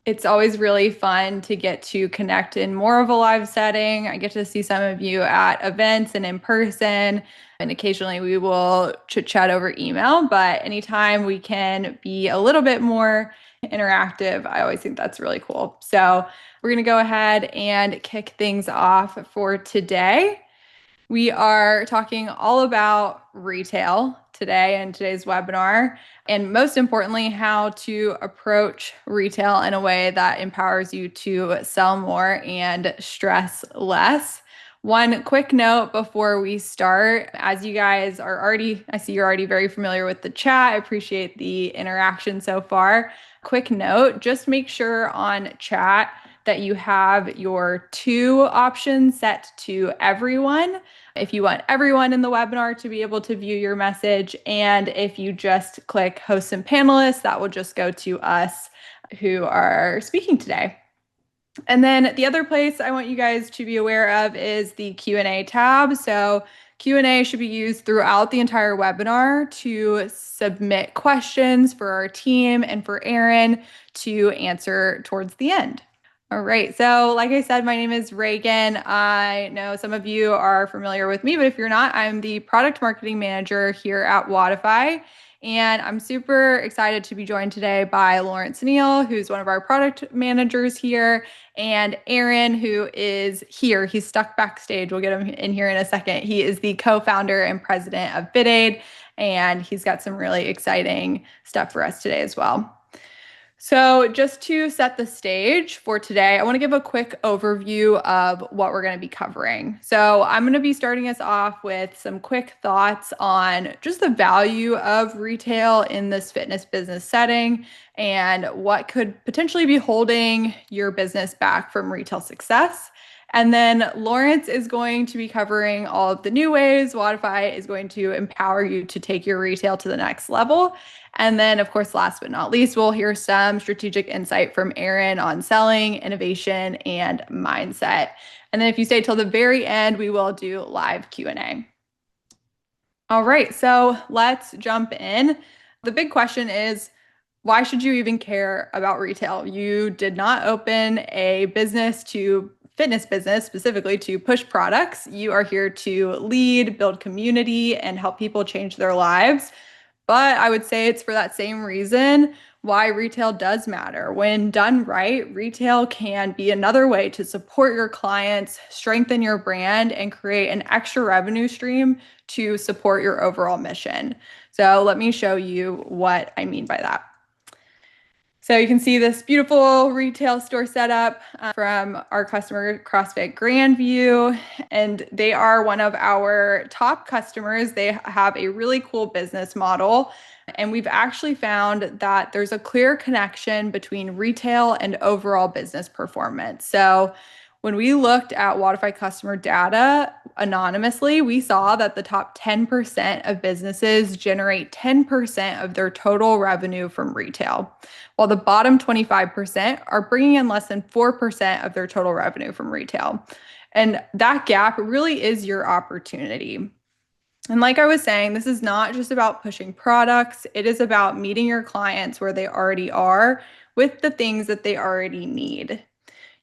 It's always really fun to get to connect in more of a live setting. I get to see some of you at events and in person, and occasionally we will chit chat over email. But anytime we can be a little bit more interactive, I always think that's really cool. So we're going to go ahead and kick things off for today. We are talking all about retail today in today's webinar, and most importantly, how to approach retail in a way that empowers you to sell more and stress less. One quick note before we start, as you guys are already, I see you're already very familiar with the chat. I appreciate the interaction so far. Quick note, just make sure on chat that you have your 2 options set to everyone if you want everyone in the webinar to be able to view your message. And if you just click hosts and panelists, that will just go to us who are speaking today. And then the other place I want you guys to be aware of is the Q&A tab. So Q&A should be used throughout the entire webinar to submit questions for our team and for Erin to answer towards the end. All right. So like I said, my name is Reagan. I know some of you are familiar with me, but if you're not, I'm the product marketing manager here at Wodify. And I'm super excited to be joined today by Lawrence Neal, who's one of our product managers here, and Aaron, who is here. He's stuck backstage. We'll get him in here in a second. He is the co-founder and president of BidAid, and he's got some really exciting stuff for us today as well. So just to set the stage for today, I want to give a quick overview of what we're going to be covering. So I'm going to be starting us off with some quick thoughts on just the value of retail in this fitness business setting and what could potentially be holding your business back from retail success. And then Lawrence is going to be covering all of the new ways Wodify is going to empower you to take your retail to the next level. And then, of course, last but not least, we'll hear some strategic insight from Aaron on selling, innovation, and mindset. And then if you stay till the very end, we will do live Q&A. All right, so let's jump in. The big question is, why should you even care about retail? You did not open a fitness business specifically to push products. You are here to lead, build community, and help people change their lives. But I would say it's for that same reason why retail does matter. When done right, retail can be another way to support your clients, strengthen your brand, and create an extra revenue stream to support your overall mission. So let me show you what I mean by that. So you can see this beautiful retail store setup from our customer, CrossFit Grandview, and they are one of our top customers. They have a really cool business model, and we've actually found that there's a clear connection between retail and overall business performance. So when we looked at Wodify customer data anonymously, we saw that the top 10% of businesses generate 10% of their total revenue from retail, while the bottom 25% are bringing in less than 4% of their total revenue from retail. And that gap really is your opportunity. And like I was saying, this is not just about pushing products. It is about meeting your clients where they already are with the things that they already need.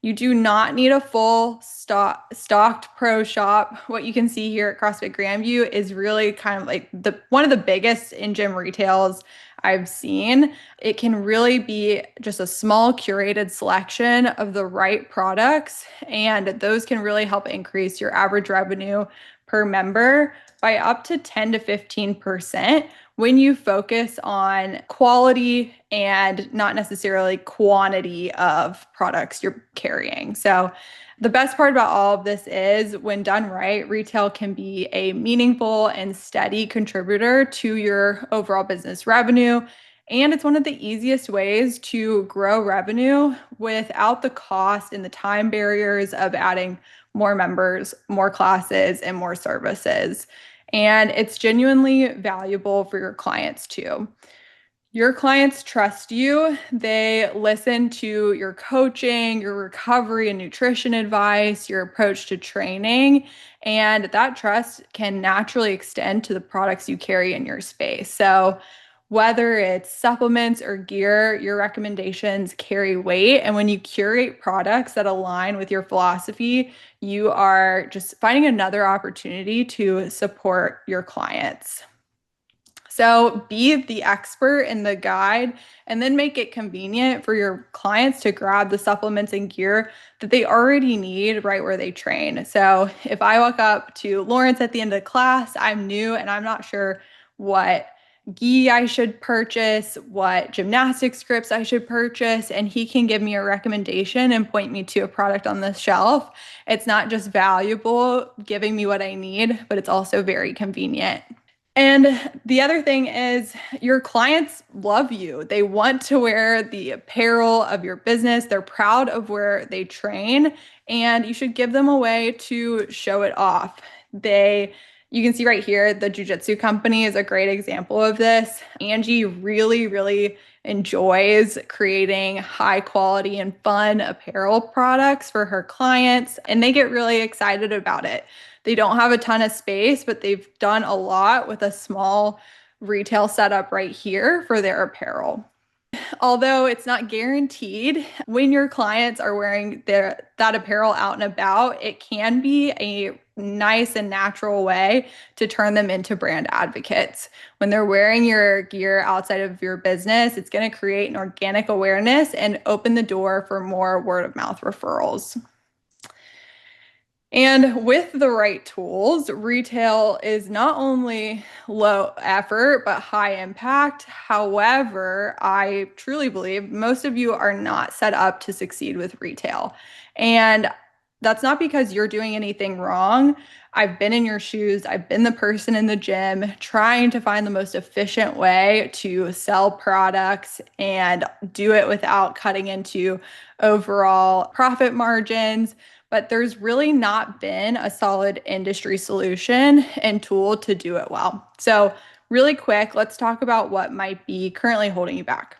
You do not need a full stocked pro shop. What you can see here at CrossFit Grandview is really kind of like one of the biggest in-gym retails I've seen. It can really be just a small curated selection of the right products, and those can really help increase your average revenue per member by up to 10 to 15% when you focus on quality and not necessarily quantity of products you're carrying. So the best part about all of this is when done right, retail can be a meaningful and steady contributor to your overall business revenue. And it's one of the easiest ways to grow revenue without the cost and the time barriers of adding more members, more classes, and more services. And it's genuinely valuable for your clients too. Your clients trust you. They listen to your coaching, your recovery and nutrition advice, your approach to training, and that trust can naturally extend to the products you carry in your space. So Whether it's supplements or gear, your recommendations carry weight. And when you curate products that align with your philosophy, you are just finding another opportunity to support your clients. So be the expert and the guide, and then make it convenient for your clients to grab the supplements and gear that they already need right where they train. So if I walk up to Lawrence at the end of class, I'm new and I'm not sure what gi I should purchase, what gymnastic scripts I should purchase, and he can give me a recommendation and point me to a product on the shelf. It's not just valuable giving me what I need, but it's also very convenient. And the other thing is your clients love you. They want to wear the apparel of your business. They're proud of where they train, and you should give them a way to show it off. You can see right here, the jujitsu company is a great example of this. Angie really, really enjoys creating high quality and fun apparel products for her clients, and they get really excited about it. They don't have a ton of space, but they've done a lot with a small retail setup right here for their apparel. Although it's not guaranteed, when your clients are wearing that apparel out and about, it can be a nice and natural way to turn them into brand advocates. When they're wearing your gear outside of your business, it's going to create an organic awareness and open the door for more word of mouth referrals. And with the right tools, retail is not only low effort, but high impact. However, I truly believe most of you are not set up to succeed with retail. And that's not because you're doing anything wrong. I've been in your shoes. I've been the person in the gym trying to find the most efficient way to sell products and do it without cutting into overall profit margins. But there's really not been a solid industry solution and tool to do it well. So really quick, let's talk about what might be currently holding you back.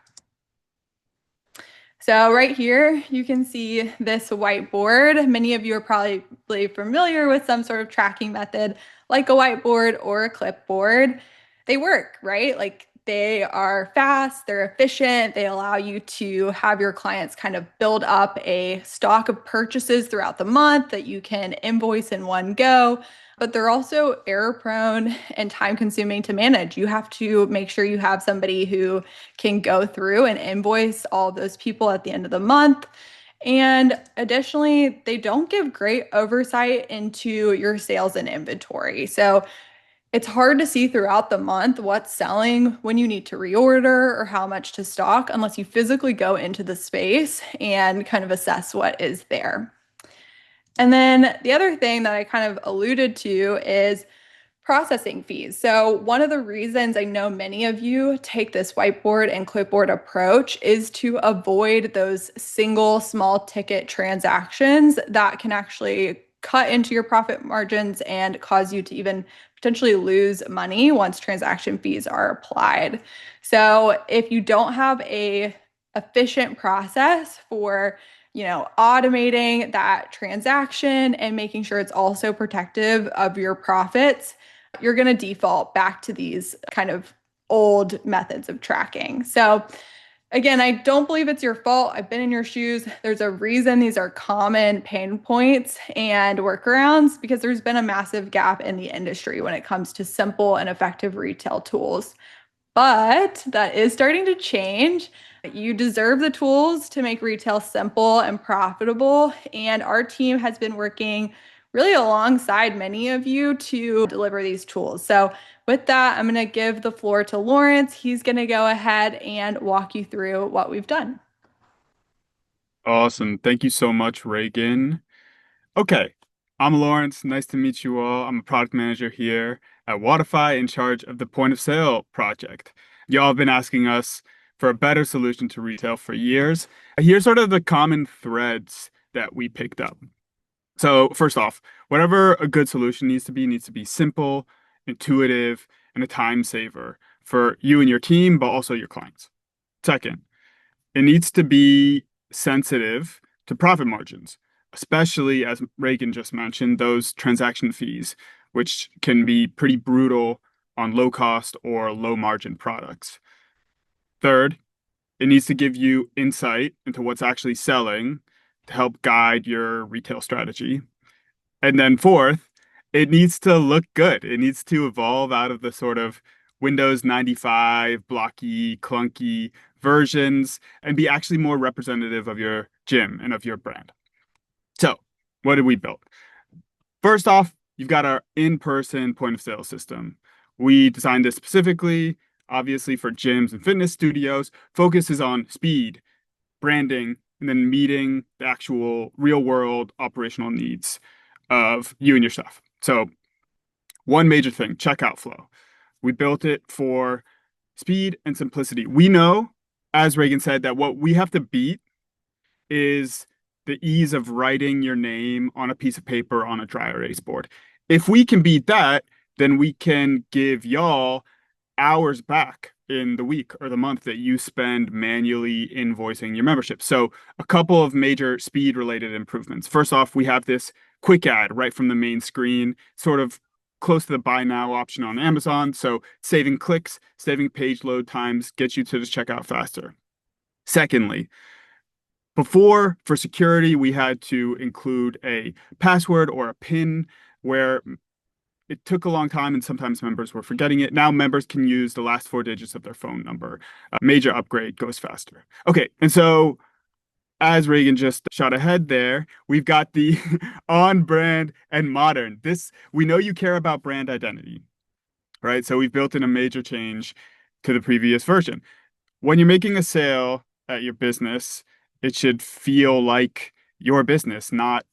So right here, you can see this whiteboard. Many of you are probably familiar with some sort of tracking method like a whiteboard or a clipboard. They work, right? Like they are fast, they're efficient, they allow you to have your clients kind of build up a stock of purchases throughout the month that you can invoice in one go. But they're also error prone and time consuming to manage. You have to make sure you have somebody who can go through and invoice all of those people at the end of the month. And additionally, they don't give great oversight into your sales and inventory. So it's hard to see throughout the month what's selling, when you need to reorder, or how much to stock unless you physically go into the space and kind of assess what is there. And then the other thing that I kind of alluded to is processing fees. So one of the reasons I know many of you take this whiteboard and clipboard approach is to avoid those single small ticket transactions that can actually cut into your profit margins and cause you to even potentially lose money once transaction fees are applied. So if you don't have a efficient process for automating that transaction and making sure it's also protective of your profits, you're going to default back to these kind of old methods of tracking. So again, I don't believe it's your fault. I've been in your shoes. There's a reason these are common pain points and workarounds, because there's been a massive gap in the industry when it comes to simple and effective retail tools. But that is starting to change. You deserve the tools to make retail simple and profitable. And our team has been working really alongside many of you to deliver these tools. So with that, I'm going to give the floor to Lawrence. He's going to go ahead and walk you through what we've done. Awesome. Thank you so much, Reagan. Okay, I'm Lawrence. Nice to meet you all. I'm a product manager here at Wodify, in charge of the point of sale project. Y'all have been asking us for a better solution to retail for years. Here's sort of the common threads that we picked up. So first off, whatever a good solution needs to be simple, intuitive, and a time saver for you and your team, but also your clients. Second, it needs to be sensitive to profit margins, especially, as Reagan just mentioned, those transaction fees, which can be pretty brutal on low cost or low margin products. Third, it needs to give you insight into what's actually selling to help guide your retail strategy. And then fourth, it needs to look good. It needs to evolve out of the sort of Windows 95 blocky, clunky versions and be actually more representative of your gym and of your brand. So, what did we build? First off, you've got our in-person point of sale system. We designed this specifically, obviously, for gyms and fitness studios. Focus is on speed, branding, and then meeting the actual real world operational needs of you and your staff. So, one major thing, checkout flow. We built it for speed and simplicity. We know, as Reagan said, that what we have to beat is the ease of writing your name on a piece of paper on a dry erase board. If we can beat that, then we can give y'all hours back in the week or the month that you spend manually invoicing your membership. So, a couple of major speed related improvements. First off, we have this quick add right from the main screen, sort of close to the buy now option on Amazon. So, saving clicks, saving page load times gets you to the checkout faster. Secondly, before, for security, we had to include a password or a PIN where it took a long time and sometimes members were forgetting it. Now members can use the last four digits of their phone number. A major upgrade goes faster. Okay, and so as Reagan just shot ahead there, we've got the on brand and modern. This, we know you care about brand identity, right? So we've built in a major change to the previous version. When you're making a sale at your business, it should feel like your business, not,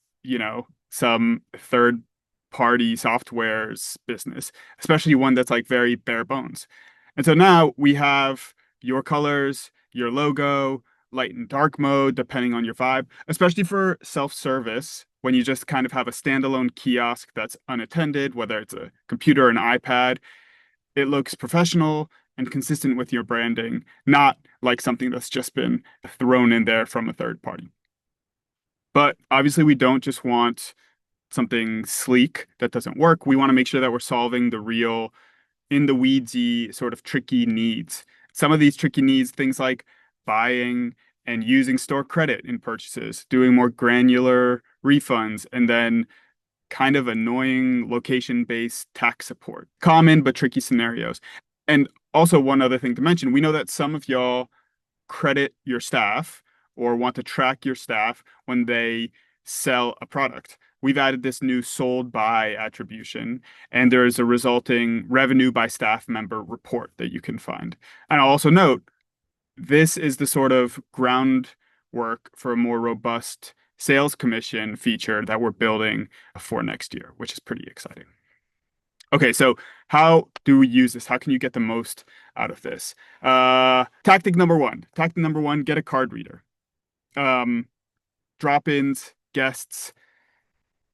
some third party software's business, especially one that's like very bare bones. And so now we have your colors, your logo, light and dark mode, depending on your vibe, especially for self-service, when you just kind of have a standalone kiosk that's unattended, whether it's a computer or an iPad, it looks professional and consistent with your branding, not like something that's just been thrown in there from a third party. But obviously, we don't just want something sleek that doesn't work. We want to make sure that we're solving the real in the weedsy sort of tricky needs. Some of these tricky needs, things like buying and using store credit in purchases, doing more granular refunds, and then kind of annoying location-based tax support. Common but tricky scenarios. And also one other thing to mention, we know that some of y'all credit your staff or want to track your staff when they sell a product. We've added this new sold by attribution, and there is a resulting revenue by staff member report that you can find. And I'll also note, this is the sort of groundwork for a more robust sales commission feature that we're building for next year, which is pretty exciting. Okay, so how do we use this? How can you get the most out of this? Tactic number one. Tactic number one, get a card reader. Drop-ins, guests,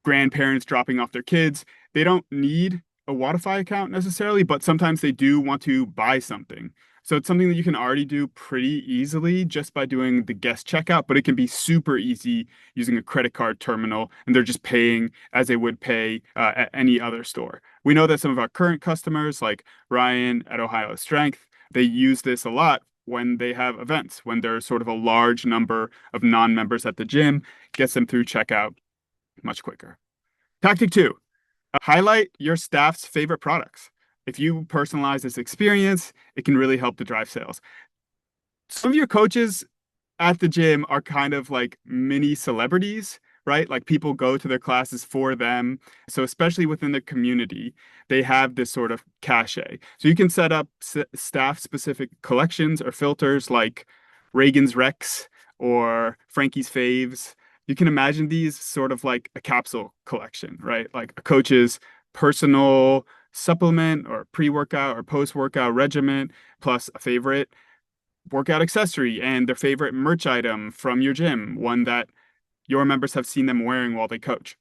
grandparents dropping off their kids. They don't need a Wodify account necessarily, but sometimes they do want to buy something. So it's something that you can already do pretty easily just by doing the guest checkout, but it can be super easy using a credit card terminal, and they're just paying as they would pay at any other store. We know that some of our current customers, like Ryan at Ohio Strength, they use this a lot when they have events, when there's sort of a large number of non-members at the gym, gets them through checkout much quicker. Tactic two, highlight your staff's favorite products. If you personalize this experience, it can really help to drive sales. Some of your coaches at the gym are kind of like mini celebrities, right? Like people go to their classes for them. So especially within the community, they have this sort of cachet. So you can set up staff specific collections or filters like Reagan's Rex or Frankie's Faves. You can imagine these sort of like a capsule collection, right? Like a coach's personal supplement or pre-workout or post-workout regimen, plus a favorite workout accessory and their favorite merch item from your gym, one that your members have seen them wearing while they coach.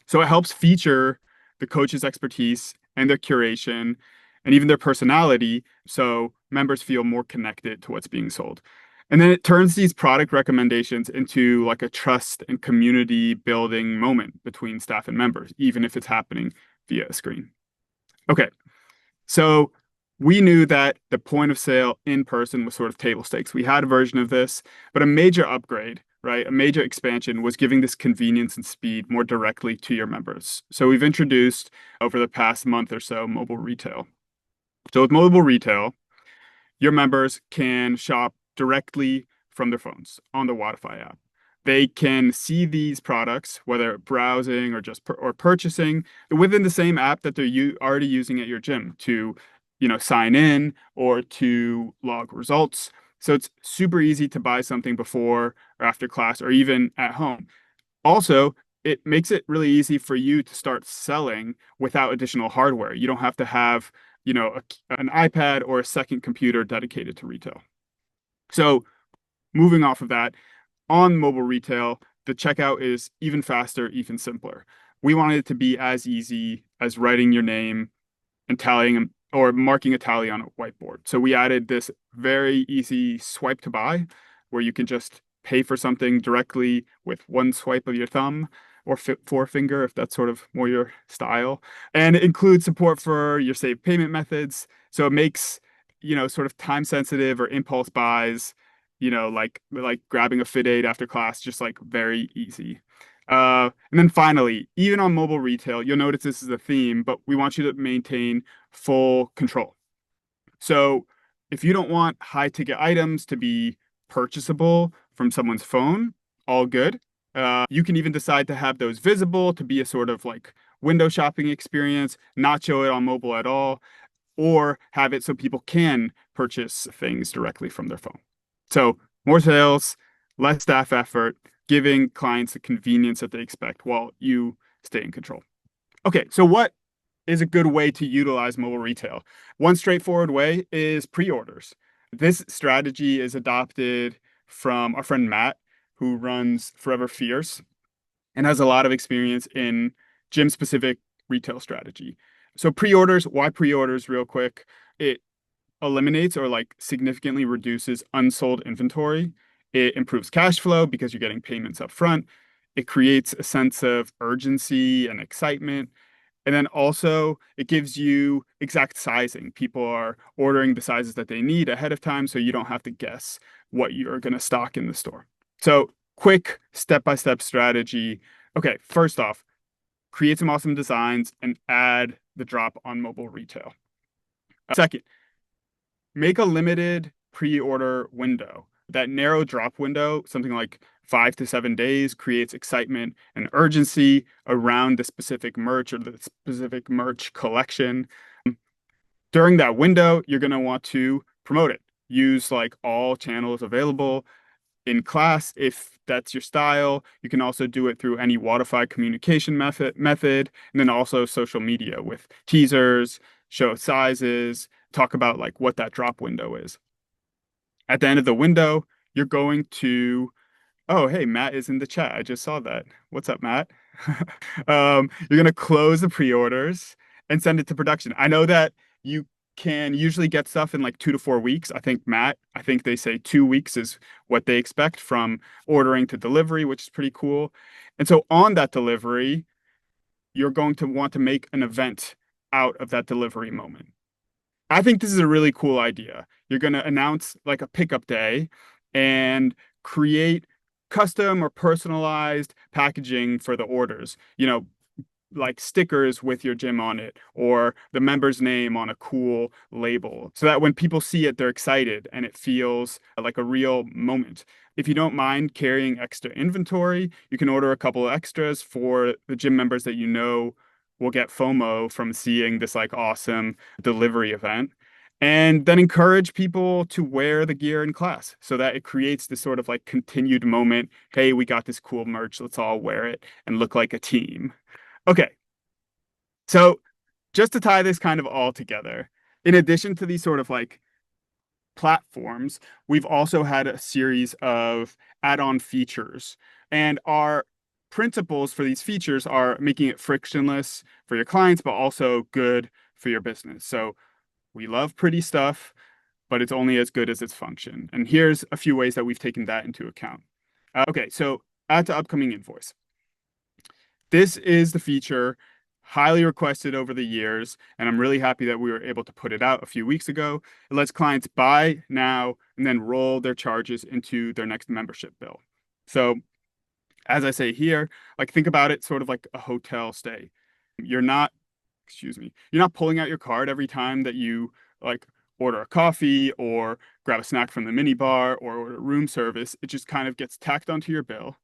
So it helps feature the coach's expertise and their curation and even their personality so members feel more connected to what's being sold. And then it turns these product recommendations into like a trust and community building moment between staff and members, even if it's happening via a screen. Okay, so we knew that the point of sale in person was sort of table stakes. We had a version of this, but a major upgrade, right? A major expansion was giving this convenience and speed more directly to your members. So we've introduced over the past month or so mobile retail. So with mobile retail, your members can shop directly from their phones on the Wodify app. They can see these products, whether browsing or just or purchasing, within the same app that they're already using at your gym to, sign in or to log results. So it's super easy to buy something before or after class or even at home. Also, it makes it really easy for you to start selling without additional hardware. You don't have to have, an iPad or a second computer dedicated to retail. So, moving off of that, on mobile retail, the checkout is even faster, even simpler. We wanted it to be as easy as writing your name and tallying or marking a tally on a whiteboard. So we added this very easy swipe to buy where you can just pay for something directly with one swipe of your thumb or forefinger if that's sort of more your style. And it includes support for your saved payment methods. So it makes, sort of time sensitive or impulse buys, like grabbing a Fit Aid after class, just like very easy. And then finally, even on mobile retail, you'll notice this is a theme, but we want you to maintain full control. So if you don't want high ticket items to be purchasable from someone's phone, all good. You can even decide to have those visible to be a sort of like window shopping experience, not show it on mobile at all, or have it so people can purchase things directly from their phone. So more sales, less staff effort, giving clients the convenience that they expect while you stay in control. Okay, so what is a good way to utilize mobile retail? One straightforward way is pre-orders. This strategy is adopted from our friend Matt, who runs Forever Fierce and has a lot of experience in gym-specific retail strategy. So pre-orders, why pre-orders real quick? It eliminates or like significantly reduces unsold inventory. It improves cash flow because you're getting payments up front. It creates a sense of urgency and excitement. And then also it gives you exact sizing. People are ordering the sizes that they need ahead of time, so you don't have to guess what you're going to stock in the store. So quick step-by-step strategy. Okay, first off, create some awesome designs and add the drop on mobile retail. Second, make a limited pre-order window. That narrow drop window, something like 5 to 7 days, creates excitement and urgency around the specific merch or the specific merch collection. During that window, you're going to want to promote it. Use like all channels available in class if that's your style. You can also do it through any Wodify communication method, and then also social media with teasers, show sizes, talk about like what that drop window is. At the end of the window, you're going to, oh, hey, Matt is in the chat. I just saw that. What's up, Matt? You're going to close the pre-orders and send it to production. I know that you can usually get stuff in like 2 to 4 weeks. I think they say 2 weeks is what they expect from ordering to delivery, which is pretty cool. And so on that delivery, you're going to want to make an event out of that delivery moment. I think this is a really cool idea. You're going to announce like a pickup day and create custom or personalized packaging for the orders. Like stickers with your gym on it or the member's name on a cool label so that when people see it, they're excited and it feels like a real moment. If you don't mind carrying extra inventory, you can order a couple of extras for the gym members that you know will get FOMO from seeing this like awesome delivery event. And then encourage people to wear the gear in class so that it creates this sort of like continued moment. Hey, we got this cool merch. Let's all wear it and look like a team. Okay, so just to tie this kind of all together, in addition to these sort of like platforms, we've also had a series of add-on features. And our principles for these features are making it frictionless for your clients, but also good for your business. So we love pretty stuff, but it's only as good as its function. And here's a few ways that we've taken that into account. Okay, so add to upcoming invoice. This is the feature highly requested over the years, and I'm really happy that we were able to put it out a few weeks ago. It lets clients buy now and then roll their charges into their next membership bill. So, as I say here, like think about it sort of like a hotel stay. You're not, you're not pulling out your card every time that you like order a coffee or grab a snack from the mini bar or order room service. It just kind of gets tacked onto your bill.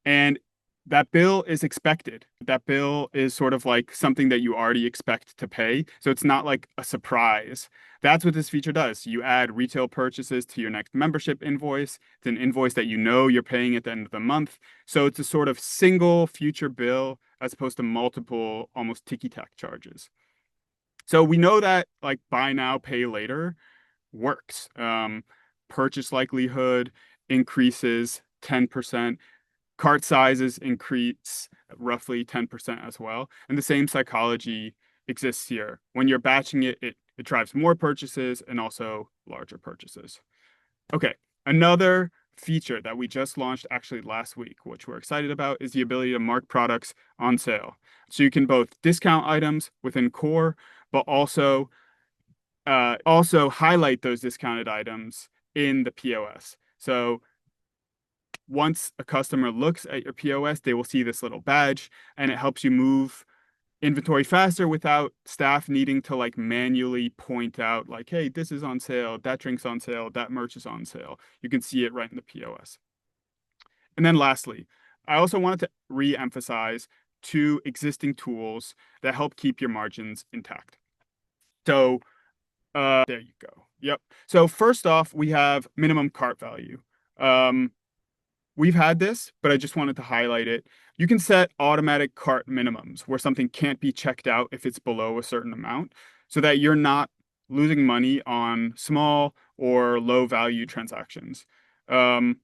And that bill is expected. That bill is sort of like something that you already expect to pay. So it's not like a surprise. That's what this feature does. You add retail purchases to your next membership invoice. It's an invoice that you know you're paying at the end of the month. So it's a sort of single future bill as opposed to multiple almost ticky-tack charges. So we know that like buy now, pay later works. Purchase likelihood increases 10%. Cart sizes increase roughly 10% as well. And the same psychology exists here. When you're batching it, it drives more purchases and also larger purchases. Okay, another feature that we just launched actually last week, which we're excited about, is the ability to mark products on sale. So you can both discount items within core, but also highlight those discounted items in the POS. So once a customer looks at your POS, they will see this little badge and it helps you move inventory faster without staff needing to like manually point out like, hey, this is on sale, that drink's on sale, that merch is on sale. You can see it right in the POS. And then lastly, I also wanted to re-emphasize two existing tools that help keep your margins intact. So there you go. Yep. So first off, we have minimum cart value. We've had this, but I just wanted to highlight it. You can set automatic cart minimums where something can't be checked out if it's below a certain amount so that you're not losing money on small or low value transactions. Um,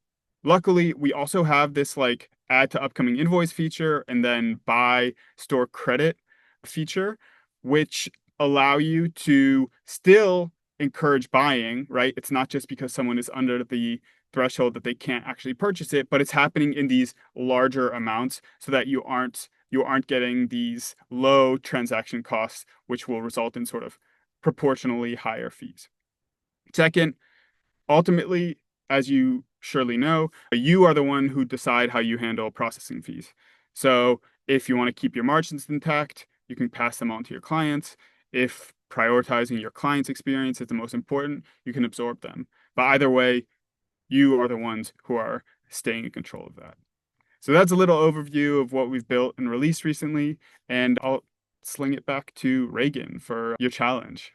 Luckily, we also have this like add to upcoming invoice feature and then buy store credit feature, which allow you to still encourage buying, right? It's not just because someone is under the threshold that they can't actually purchase it, but it's happening in these larger amounts so that you aren't getting these low transaction costs, which will result in sort of proportionally higher fees. Second, ultimately, as you surely know, you are the one who decide how you handle processing fees. So if you want to keep your margins intact, you can pass them on to your clients. If prioritizing your client's experience is the most important, you can absorb them. But either way, you are the ones who are staying in control of that. So that's a little overview of what we've built and released recently, and I'll sling it back to Reagan for your challenge.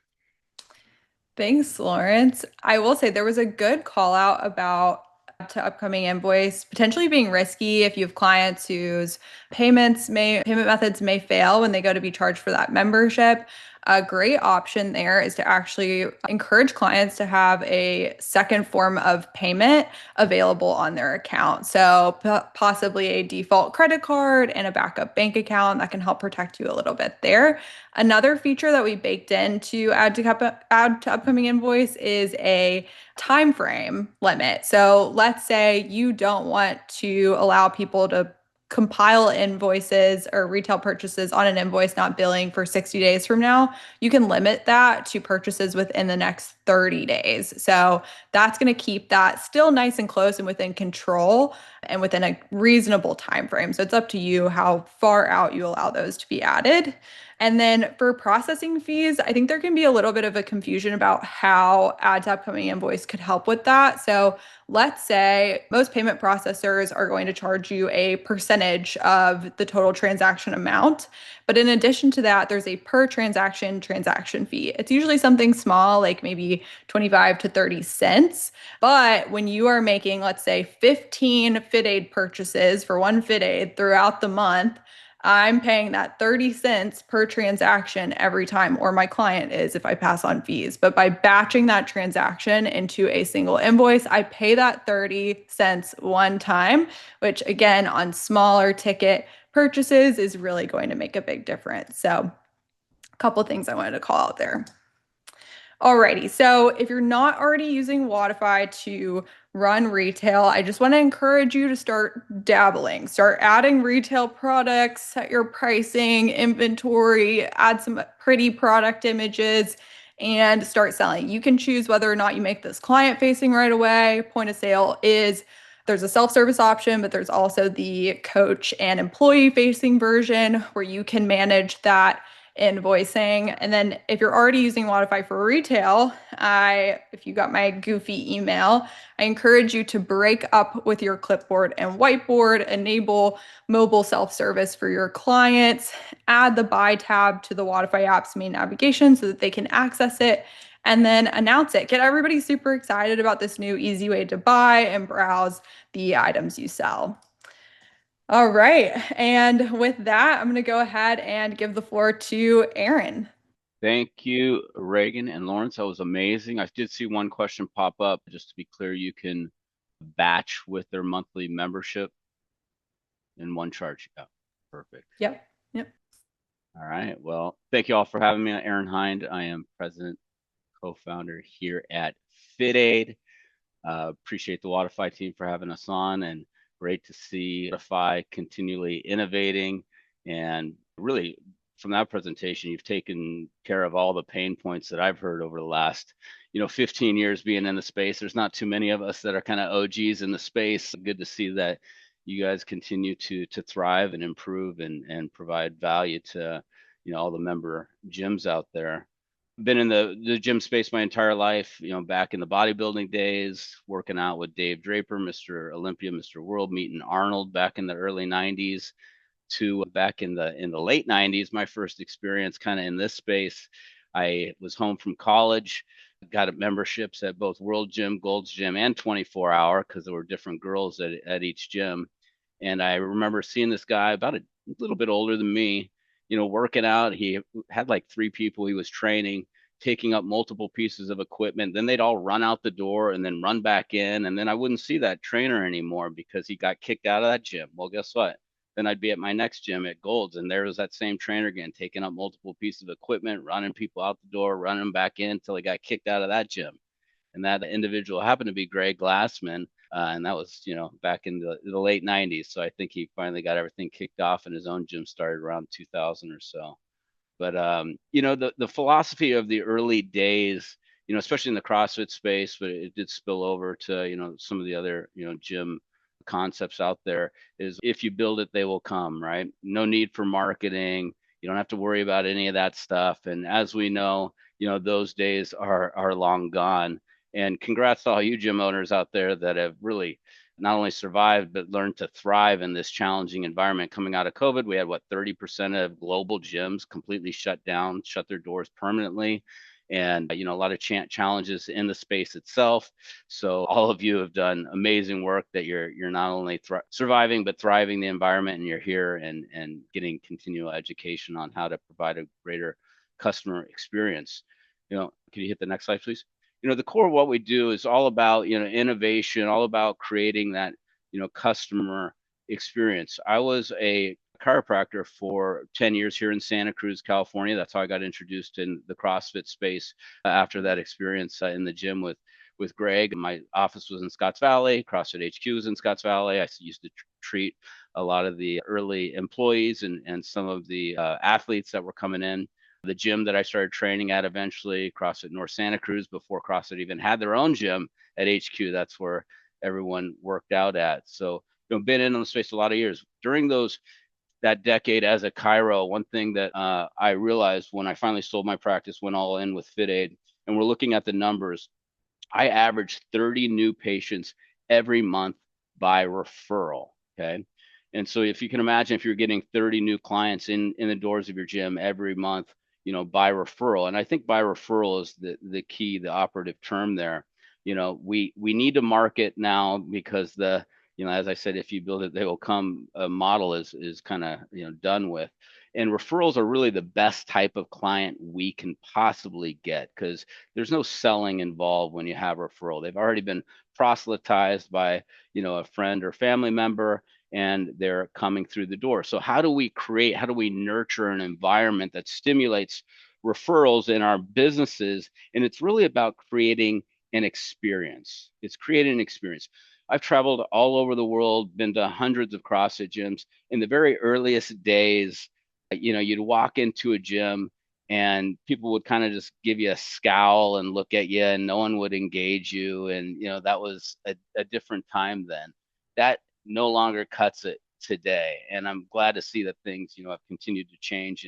Thanks, Lawrence. I will say there was a good call out about to upcoming invoice potentially being risky if you have clients whose payment methods may fail when they go to be charged for that membership. A great option there is to actually encourage clients to have a second form of payment available on their account. So possibly a default credit card and a backup bank account that can help protect you a little bit there. Another feature that we baked in to add to upcoming invoice is a time frame limit. So let's say you don't want to allow people to compile invoices or retail purchases on an invoice not billing for 60 days from now. You can limit that to purchases within the next 30 days. So that's going to keep that still nice and close and within control and within a reasonable time frame. So it's up to you how far out you allow those to be added. And then for processing fees, I think there can be a little bit of a confusion about how add to upcoming invoice could help with that. So let's say most payment processors are going to charge you a percentage of the total transaction amount. But in addition to that, there's a per transaction fee. It's usually something small, like maybe 25 to 30 cents. But when you are making, let's say, 15 Fit Aid purchases for one Fit Aid throughout the month, I'm paying that 30 cents per transaction every time, or my client is if I pass on fees. But by batching that transaction into a single invoice, I pay that 30 cents one time, which again, on smaller ticket purchases is really going to make a big difference. So, a couple things I wanted to call out there. Alrighty, so if you're not already using Wodify to run retail, I just want to encourage you to start dabbling. Start adding retail products, set your pricing, inventory, add some pretty product images, and start selling. You can choose whether or not you make this client facing right away. Point of sale is there's a self-service option, but there's also the coach and employee facing version where you can manage that invoicing. And then if you're already using Wodify for retail, if you got my goofy email, I encourage you to break up with your clipboard and whiteboard, enable mobile self-service for your clients, add the buy tab to the Wodify app's main navigation so that they can access it, and then announce it. Get everybody super excited about this new easy way to buy and browse the items you sell. All right. And with that, I'm going to go ahead and give the floor to Aaron. Thank you, Reagan and Lawrence. That was amazing. I did see one question pop up. Just to be clear, you can batch with their monthly membership in one charge. Yeah, perfect. Yep. Yep. All right. Well, thank you all for having me. Aaron Hinde. I am president, co-founder here at FitAid. Appreciate the Wodify team for having us on, and great to see Wodify continually innovating. And really, from that presentation, you've taken care of all the pain points that I've heard over the last, 15 years being in the space. There's not too many of us that are kind of OGs in the space. Good to see that you guys continue to thrive and improve and provide value to, all the member gyms out there. Been in the gym space my entire life, back in the bodybuilding days, working out with Dave Draper, Mr. Olympia, Mr. World, meeting Arnold back in the early 90s to back in the late 90s. My first experience kind of in this space, I was home from college, got memberships at both World Gym, Gold's Gym, and 24 Hour because there were different girls at each gym. And I remember seeing this guy about a little bit older than me, working out. He had like 3 people he was training, taking up multiple pieces of equipment. Then they'd all run out the door and then run back in. And then I wouldn't see that trainer anymore because he got kicked out of that gym. Well, guess what? Then I'd be at my next gym at Gold's, and there was that same trainer again, taking up multiple pieces of equipment, running people out the door, running back in until he got kicked out of that gym. And that individual happened to be Greg Glassman. And that was, back in the late 90s. So I think he finally got everything kicked off and his own gym started around 2000 or so. But the philosophy of the early days, especially in the CrossFit space, but it did spill over to some of the other gym concepts out there, is if you build it, they will come, right? No need for marketing. You don't have to worry about any of that stuff. And as we know, those days are long gone. And congrats to all you gym owners out there that have really not only survived, but learned to thrive in this challenging environment. Coming out of COVID, we had 30% of global gyms completely shut down, shut their doors permanently. And, a lot of challenges in the space itself. So all of you have done amazing work that you're not only surviving, but thriving the environment, and you're here and getting continual education on how to provide a greater customer experience. Can you hit the next slide, please? The core of what we do is all about, innovation, all about creating that, customer experience. I was a chiropractor for 10 years here in Santa Cruz, California. That's how I got introduced in the CrossFit space after that experience in the gym with Greg. My office was in Scotts Valley. CrossFit HQ was in Scotts Valley. I used to treat a lot of the early employees and some of the athletes that were coming in. The gym that I started training at eventually, CrossFit North Santa Cruz, before CrossFit even had their own gym at HQ. That's where everyone worked out at. So, been in the space a lot of years. During that decade as a chiro, one thing that I realized when I finally sold my practice, went all in with FitAid, and we're looking at the numbers, I averaged 30 new patients every month by referral. Okay. And so if you can imagine, if you're getting 30 new clients in the doors of your gym every month, by referral. And I think by referral is the key, the operative term there. We need to market now because as I said, if you build it, they will come. Model is kind of done with, and referrals are really the best type of client we can possibly get because there's no selling involved when you have referral. They've already been proselytized by a friend or family member, and they're coming through the door. So how do we nurture an environment that stimulates referrals in our businesses. And it's really about creating an experience. It's creating an experience. I've traveled all over the world, been to hundreds of CrossFit gyms. In the very earliest days, you'd walk into a gym and people would kind of just give you a scowl and look at you, and no one would engage you. And, that was a different time then. That no longer cuts it today. And I'm glad to see that things, have continued to change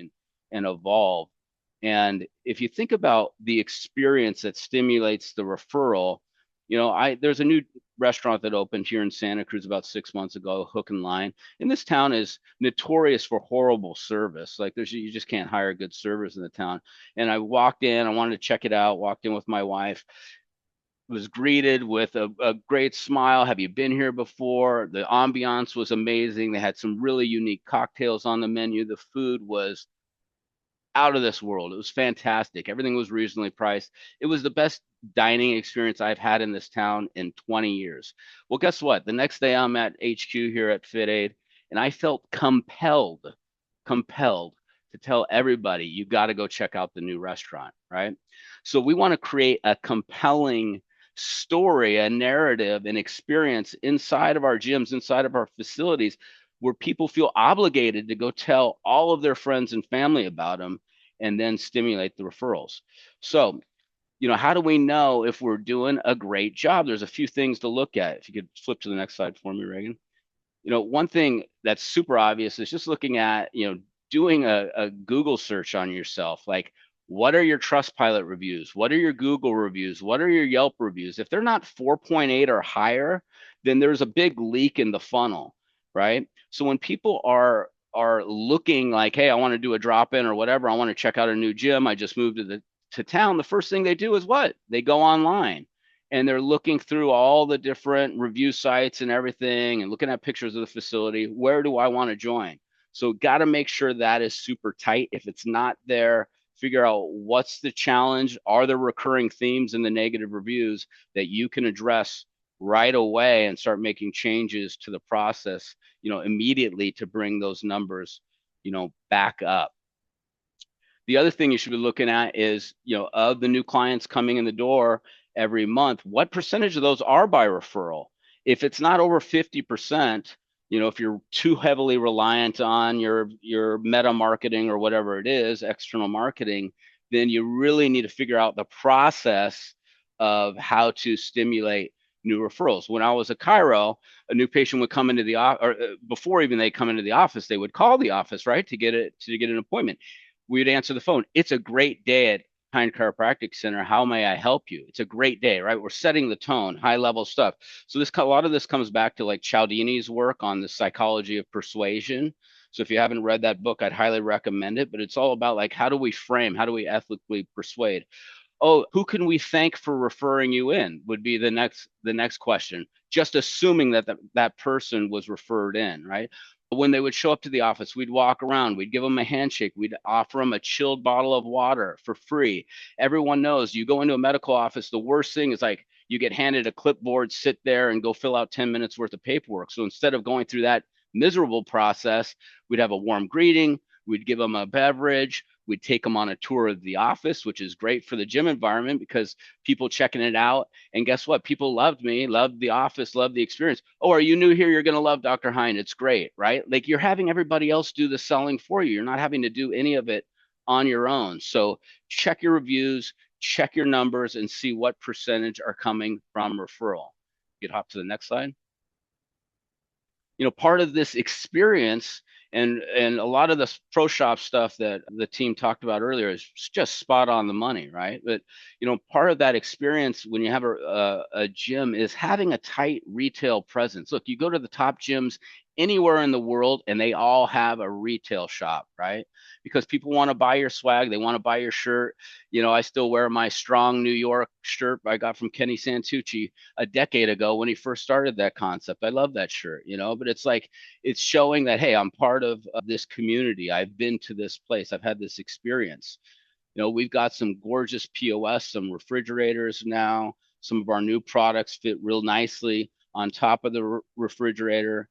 and evolve. And if you think about the experience that stimulates the referral, there's a new restaurant that opened here in Santa Cruz about 6 months ago, Hook and Line. And this town is notorious for horrible service. Like you just can't hire good servers in the town. And I walked in, I wanted to check it out, walked in with my wife, was greeted with a great smile. Have you been here before? The ambiance was amazing. They had some really unique cocktails on the menu. The food was out of this world. It was fantastic. Everything was reasonably priced. It was the best dining experience I've had in this town in 20 years. Well, guess what? The next day I'm at HQ here at FitAid, and I felt compelled to tell everybody, you got to go check out the new restaurant, right? So we want to create a compelling story, a narrative, an experience inside of our gyms, inside of our facilities, where people feel obligated to go tell all of their friends and family about them, and then stimulate the referrals. So, how do we know if we're doing a great job? There's a few things to look at. If you could flip to the next slide for me, Reagan. One thing that's super obvious is just looking at, doing a Google search on yourself. Like, what are your Trustpilot reviews? What are your Google reviews? What are your Yelp reviews? If they're not 4.8 or higher, then there's a big leak in the funnel, right? So when people are looking like, hey, I want to do a drop-in or whatever, I want to check out a new gym, I just moved to town, the first thing they do is what? They go online and they're looking through all the different review sites and everything and looking at pictures of the facility. Where do I want to join? So got to make sure that is super tight. If it's not there, figure out what's the challenge. Are there recurring themes in the negative reviews that you can address right away and start making changes to the process, immediately to bring those numbers, back up. The other thing you should be looking at is, of the new clients coming in the door every month, what percentage of those are by referral? If it's not over 50%, if you're too heavily reliant on your meta marketing or whatever it is, external marketing, then you really need to figure out the process of how to stimulate new referrals. When I was a chiro, a new patient would come into the office, or before even they come into the office, they would call the office, right, to get an appointment. We'd answer the phone. It's a great day at Hinde Chiropractic Center. How may I help you? It's a great day, right? We're setting the tone, high level stuff. So a lot of this comes back to like Cialdini's work on the psychology of persuasion. So if you haven't read that book, I'd highly recommend it. But it's all about like, how do we frame? How do we ethically persuade? Oh, who can we thank for referring you in would be the next question. Just assuming that person was referred in, right? When they would show up to the office, we'd walk around, we'd give them a handshake, we'd offer them a chilled bottle of water for free. Everyone knows you go into a medical office, the worst thing is like you get handed a clipboard, sit there and go fill out 10 minutes worth of paperwork. So instead of going through that miserable process, we'd have a warm greeting, we'd give them a beverage, we'd take them on a tour of the office, which is great for the gym environment because people checking it out. And guess what? People loved me, loved the office, loved the experience. Oh, are you new here? You're going to love Dr. Hinde. It's great, right? Like you're having everybody else do the selling for you. You're not having to do any of it on your own. So check your reviews, check your numbers, and see what percentage are coming from referral. You could hop to the next slide. Part of this experience and a lot of the pro shop stuff that the team talked about earlier is just spot on the money, right? But part of that experience when you have a gym is having a tight retail presence. Look, you go to the top gyms anywhere in the world and they all have a retail shop, right? Because people want to buy your swag, they want to buy your shirt. I still wear my Strong New York shirt I got from Kenny Santucci a decade ago when he first started that concept. I love that shirt, but it's like, it's showing that, hey, I'm part of this community. I've been to this place. I've had this experience. We've got some gorgeous POS, some refrigerators now. Some of our new products fit real nicely on top of the refrigerator.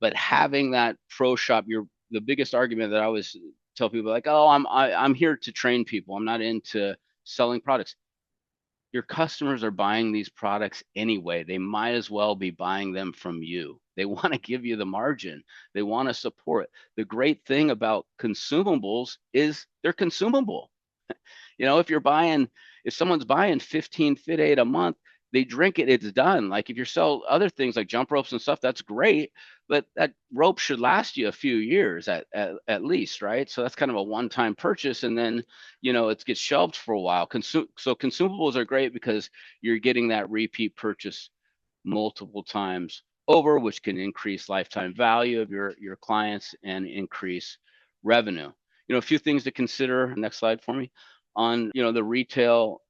But having that pro shop, the biggest argument that I always tell people like, oh, I'm here to train people. I'm not into selling products. Your customers are buying these products anyway. They might as well be buying them from you. They want to give you the margin. They want to support. The great thing about consumables is they're consumable. If someone's buying 15 Fit Aid a month, they drink it, it's done. Like if you sell other things like jump ropes and stuff, that's great, but that rope should last you a few years at least, right? So that's kind of a one-time purchase, and then it gets shelved for a while. So consumables are great because you're getting that repeat purchase multiple times over, which can increase lifetime value of your clients and increase revenue. A few things to consider. Next slide for me. On the retail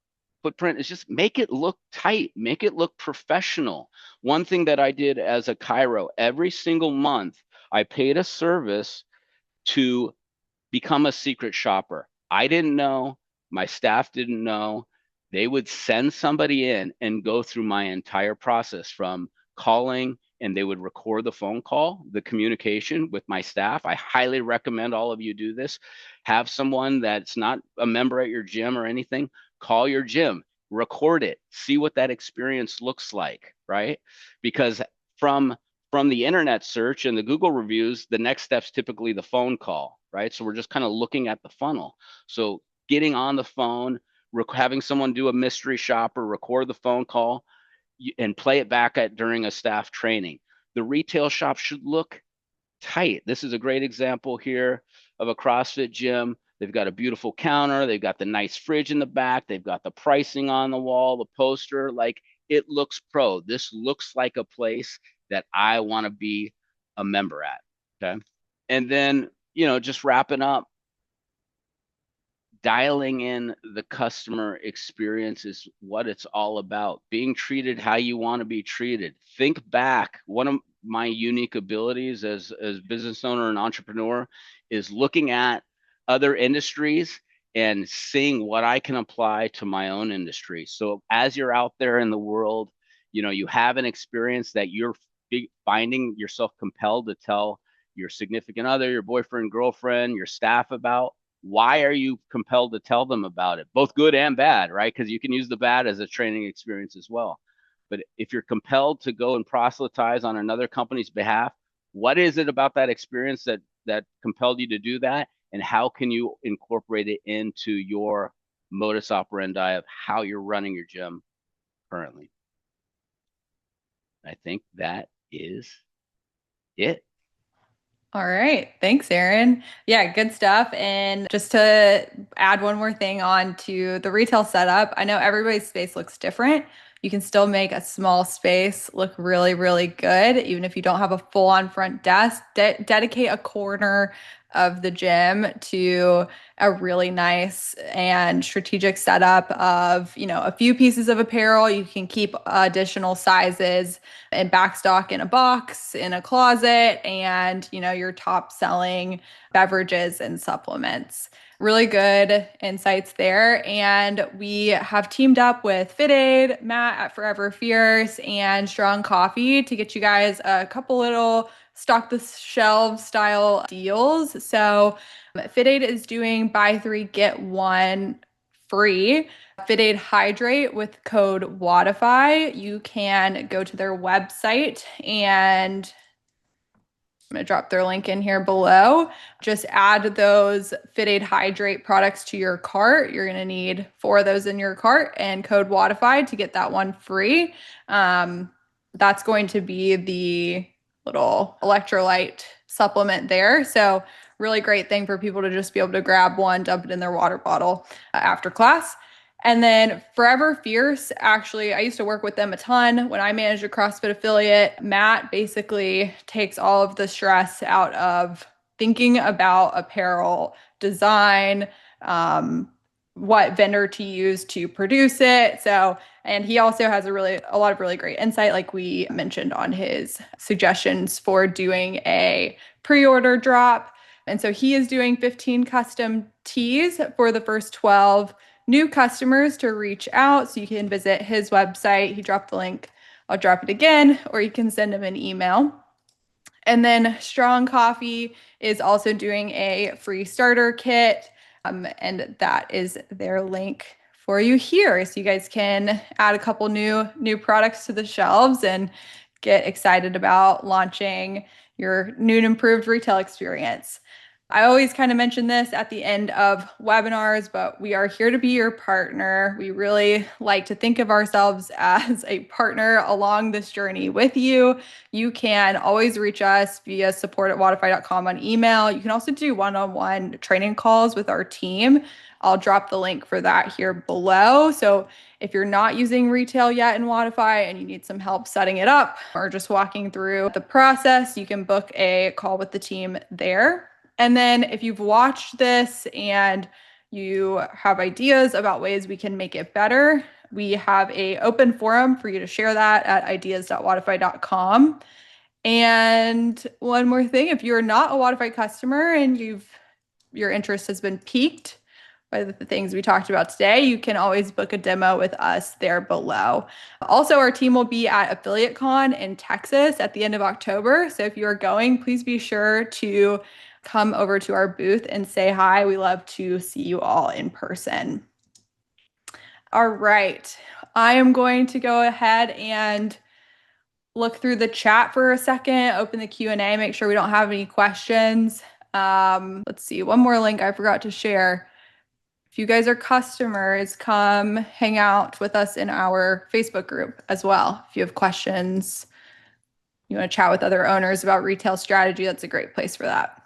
footprint is just make it look tight, make it look professional. One thing that I did as a chiro, every single month, I paid a service to become a secret shopper. I didn't know, my staff didn't know. They would send somebody in and go through my entire process from calling, and they would record the phone call, the communication with my staff. I highly recommend all of you do this. Have someone that's not a member at your gym or anything, call your gym, record it, see what that experience looks like, right? Because from the internet search and the Google reviews, the next step's typically the phone call, right? So we're just kind of looking at the funnel. So getting on the phone, having someone do a mystery shopper, record the phone call, and play it back during a staff training. The retail shop should look tight. This is a great example here of a CrossFit gym. They've got a beautiful counter. They've got the nice fridge in the back. They've got the pricing on the wall, the poster. Like, it looks pro. This looks like a place that I want to be a member at. Okay. And then, just wrapping up, dialing in the customer experience is what it's all about. Being treated how you want to be treated. Think back. One of my unique abilities as business owner and entrepreneur is looking at other industries and seeing what I can apply to my own industry. So as you're out there in the world, you have an experience that you're finding yourself compelled to tell your significant other, your boyfriend, girlfriend, your staff about. Why are you compelled to tell them about it? Both good and bad, right? Because you can use the bad as a training experience as well. But if you're compelled to go and proselytize on another company's behalf, what is it about that experience that compelled you to do that? And how can you incorporate it into your modus operandi of how you're running your gym currently? I think that is it. All right. Thanks, Aaron. Yeah, good stuff. And just to add one more thing on to the retail setup, I know everybody's space looks different. You can still make a small space look really, really good, even if you don't have a full-on front desk. Dedicate a corner of the gym to a really nice and strategic setup of, a few pieces of apparel. You can keep additional sizes and backstock in a box, in a closet, and, your top selling beverages and supplements. Really good insights there. And we have teamed up with Fit Aid, Matt at Forever Fierce, and Strong Coffee to get you guys a couple little stock the shelf style deals. So Fit Aid is doing buy 3, get 1 free. Fit Aid Hydrate with code Wodify. You can go to their website, and I'm going to drop their link in here below. Just add those Fit Aid Hydrate products to your cart. You're going to need 4 of those in your cart, and code Wodify to get that one free. That's going to be the little electrolyte supplement there. So really great thing for people to just be able to grab one, dump it in their water bottle after class. And then Forever Fierce, actually, I used to work with them a ton when I managed a CrossFit affiliate. Matt basically takes all of the stress out of thinking about apparel design, what vendor to use to produce it. So, and he also has a lot of really great insight, like we mentioned on his suggestions for doing a pre-order drop. And so he is doing 15 custom tees for the first 12 new customers to reach out. So you can visit his website. He dropped the link. I'll drop it again, or you can send him an email. And then Strong Coffee is also doing a free starter kit. And that is their link for you here. So you guys can add a couple new products to the shelves and get excited about launching your new and improved retail experience. I always kind of mention this at the end of webinars, but we are here to be your partner. We really like to think of ourselves as a partner along this journey with you. You can always reach us via support@wodify.com on email. You can also do one-on-one training calls with our team. I'll drop the link for that here below. So if you're not using retail yet in Wodify and you need some help setting it up or just walking through the process, you can book a call with the team there. And then if you've watched this and you have ideas about ways we can make it better, we have an open forum for you to share that at ideas.wodify.com. And one more thing, if you're not a Wodify customer and your interest has been piqued by the things we talked about today, you can always book a demo with us there below. Also, our team will be at AffiliateCon in Texas at the end of October. So if you are going, please be sure to come over to our booth and say hi. We love to see you all in person. All right, I am going to go ahead and look through the chat for a second, open the Q&A, make sure we don't have any questions. Let's see, one more link I forgot to share. If you guys are customers, come hang out with us in our Facebook group as well. If you have questions, you want to chat with other owners about retail strategy, that's a great place for that.